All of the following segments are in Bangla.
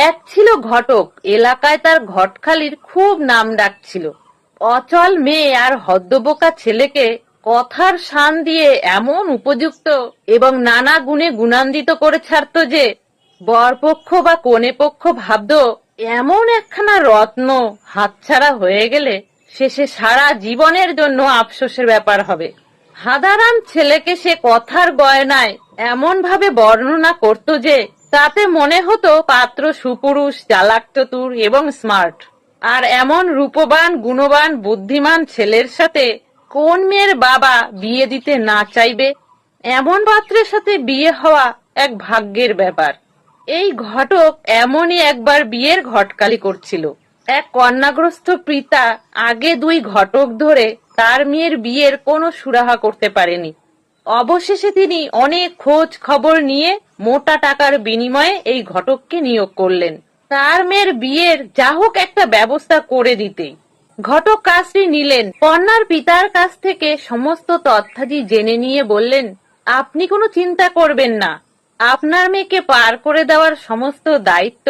এক ছিল ঘটক, এলাকায় তার ঘটখালির খুব নাম ডাক ছিল। অচল মেয়ে আর হদ্দবোকা ছেলেকে কথার শান দিয়ে এমন উপযুক্ত এবং নানা গুণে গুণান্বিত করে ছাড়ত যে বরপক্ষ বা কনেপক্ষ ভাবত এমন একখানা রত্ন হাতছাড়া হয়ে গেলে শেষে সারা জীবনের জন্য আফসোসের ব্যাপার হবে। সাধারণ ছেলেকে সে কথার গয়নায় এমন ভাবে বর্ণনা করত যে তাতে মনে হতো পাত্র সুপুরুষ, চালাক চতুর এবং স্মার্ট। আর এমন রূপবান, গুণবান, বুদ্ধিমান ছেলের সাথে কোন মেয়ের বাবা বিয়ে দিতে না চাইবে? এমন পাত্রের সাথে বিয়ে হওয়া এক ভাগ্যের ব্যাপার। এই ঘটক এমনই একবার বিয়ের ঘটকালি করছিল। এক কন্যাগ্রস্ত পিতা আগে 2 ঘটক ধরে তার মেয়ের বিয়ের কোনো সুরাহা করতে পারেনি। অবশেষে তিনি অনেক খোঁজ খবর নিয়ে মোটা টাকার বিনিময়ে এই ঘটককে নিয়োগ করলেন তার মেয়ের বিয়ের যা হোক একটা ব্যবস্থা করে দিতে। ঘটক কাজটি নিলেন। কন্যার পিতার কাছ থেকে সমস্ত তথ্যাদি জেনে নিয়ে বললেন, আপনি কোনো চিন্তা করবেন না, আপনার মেয়েকে পার করে দেওয়ার সমস্ত দায়িত্ব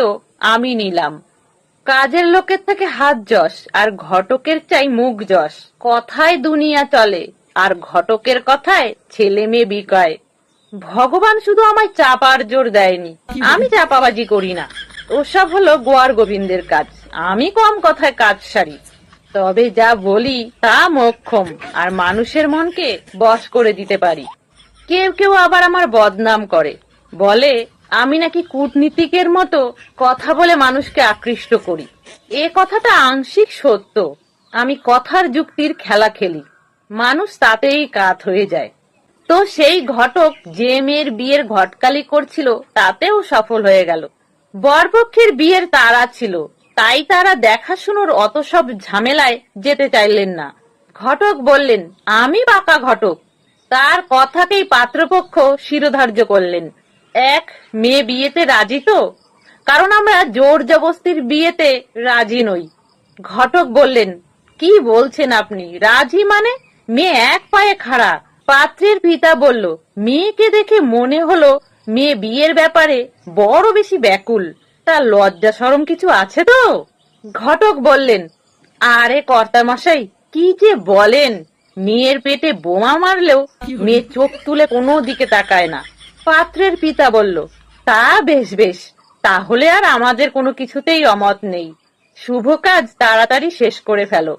আমি নিলাম। কাজের লোকের থেকে হাত যশ আর ঘটকের চাই মুখ যশ। কথায় দুনিয়া চলে আর ঘটকের কথায় ছেলে মেয়ে বিকায়। ভগবান শুধু আমায় চাপার জোর দেয়নি, আমি চাপাবাজি করি না। ওসব হলো গোয়ার গোবিন্দের কাজ। আমি কম কথায় কাজ সারি, তবে যা বলি তা মোক্ষম আর মানুষের মনকে বশ করে দিতে পারি। কেউ কেউ আবার আমার বদনাম করে, বলে আমি নাকি কূটনীতিকের মতো কথা বলে মানুষকে আকৃষ্ট করি। এ কথাটা আংশিক সত্য। আমি কথার যুক্তির খেলা খেলি, মানুষ তাতেই কাত হয়ে যায়। তো সেই ঘটক যে মেয়ের বিয়ের ঘটকালি করছিল তাতেও সফল হয়ে গেল। বরপক্ষের বিয়ের তাড়া ছিল, তাই তারা দেখাশুনোর অত সব ঝামেলায় যেতে চাইলেন না। ঘটক বললেন, আমি পাকা ঘটক। তার কথাকেই পাত্রপক্ষ শিরোধার্য করলেন। এক, মেয়ে বিয়েতে রাজি তো? কারণ আমরা জোর জবস্তির বিয়েতে রাজি নই। ঘটক বললেন, কি বলছেন আপনি? রাজি মানে? মেয়ে এক পায়ে খাড়া। পাত্রের পিতা বলল, মেয়েকে দেখে মনে হলো মেয়ে বিয়ের ব্যাপারে বড় বেশি ব্যাকুল। তার লজ্জা শরম কিছু আছে তো? ঘটক বললেন, আরে কর্তামশাই, কি যে বলেন! মেয়ের পেটে বোমা মারলেও মেয়ে চোখ তুলে কোনো দিকে তাকায় না। পাত্রের পিতা বলল, তা বেশ বেশ, তাহলে আর আমাদের কোনো কিছুতেই অমত নেই। শুভ কাজ তাড়াতাড়ি শেষ করে ফেলো।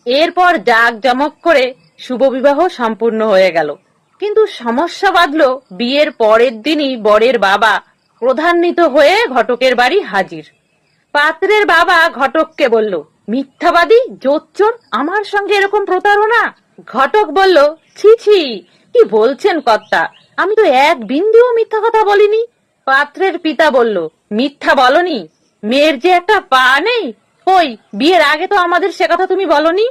এরপর জাঁকজমক করে শুভ বিবাহ সম্পূর্ণ হয়ে গেল। কিন্তু সমস্যা বাঁধল বিয়ের পরের দিনই বরের বাবা ক্রোধান্বিত হয়ে ঘটকের বাড়ি হাজির। পাত্রের বাবা ঘটককে বলল, মিথ্যাবাদী, জোচ্চোর, আমার সঙ্গে এরকম প্রতারণা! ঘটক বলল, ছি ছি, কি বলছেন কর্তা, আমি তো এক বিন্দুও মিথ্যা কথা বলিনি। পাত্রের পিতা বলল, মিথ্যা বলনি? মেয়ের যে একটা পা নেই, কই বিয়ের আগে তো আমাদের সে কথা তুমি বলনি।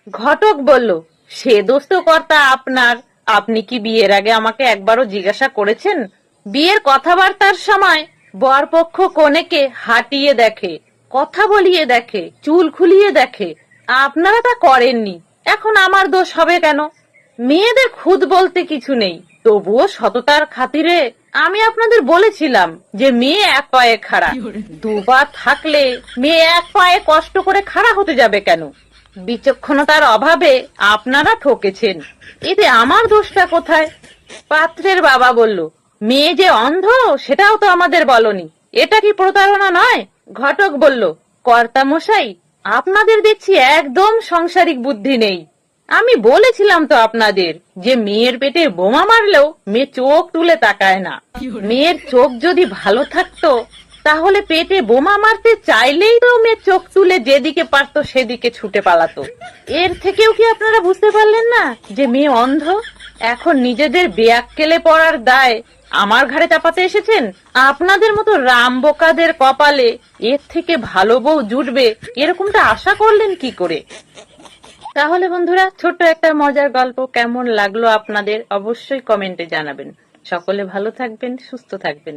ঘটক বলল, সে দোষ তো কর্তা আপনার। আপনি কি বিয়ের আগে আমাকে একবারও জিজ্ঞাসা করেছেন? বিয়ের কথাবার্তার সময় বরপক্ষ কনেকে হাঁটিয়ে দেখে, কথা বলিয়ে দেখে, চুল খুলিয়ে দেখে। আপনারা তা করেননি, এখন আমার দোষ হবে কেন? মেয়েদের খুদ বলতে কিছু নেই, তবুও সততার খাতিরে আমি আপনাদের বলেছিলাম যে মেয়ে এক পায়ে খাড়া। 2 পা থাকলে মেয়ে এক পায়ে কষ্ট করে খাড়া হতে যাবে কেন? বিচক্ষণতার অভাবে আপনারা ঠকেছেন, এতে আমার দোষটা কোথায়? পাত্রের বাবা বলল, মেয়ে যে অন্ধ সেটাও তো আমাদের বলনি, এটা কি প্রতারণা নয়? ঘটক বলল, কর্তা মশাই, আপনাদের দেখছি একদম সংসারিক বুদ্ধি নেই। আমি বলেছিলাম তো আপনাদের যে মেয়ের পেটে বোমা মারলেও মেয়ে চোখ তুলে তাকায় না। মেয়ের চোখ যদি ভালো থাকতো তাহলে পেটে বোমা মারতে চাইলেই তো মেয়ে চোখ তুলে যেদিকে পারতো সেদিকে ছুটে পালাতো। এর থেকেও কি আপনারা বুঝতে পারলেন না যে মেয়ে অন্ধ? এখন নিজেদের বেয়াক্কেলে পড়ার দায় আমার ঘাড়ে চাপাতে এসেছেন? আপনাদের মতো রামবোকাদের কপালে এর থেকে ভালো বউ জুটবে এরকমটা আশা করলেন কি করে? তাহলে বন্ধুরা, ছোট্ট একটা মজার গল্প কেমন লাগলো আপনাদের অবশ্যই কমেন্টে জানাবেন। সকলে ভালো থাকবেন, সুস্থ থাকবেন।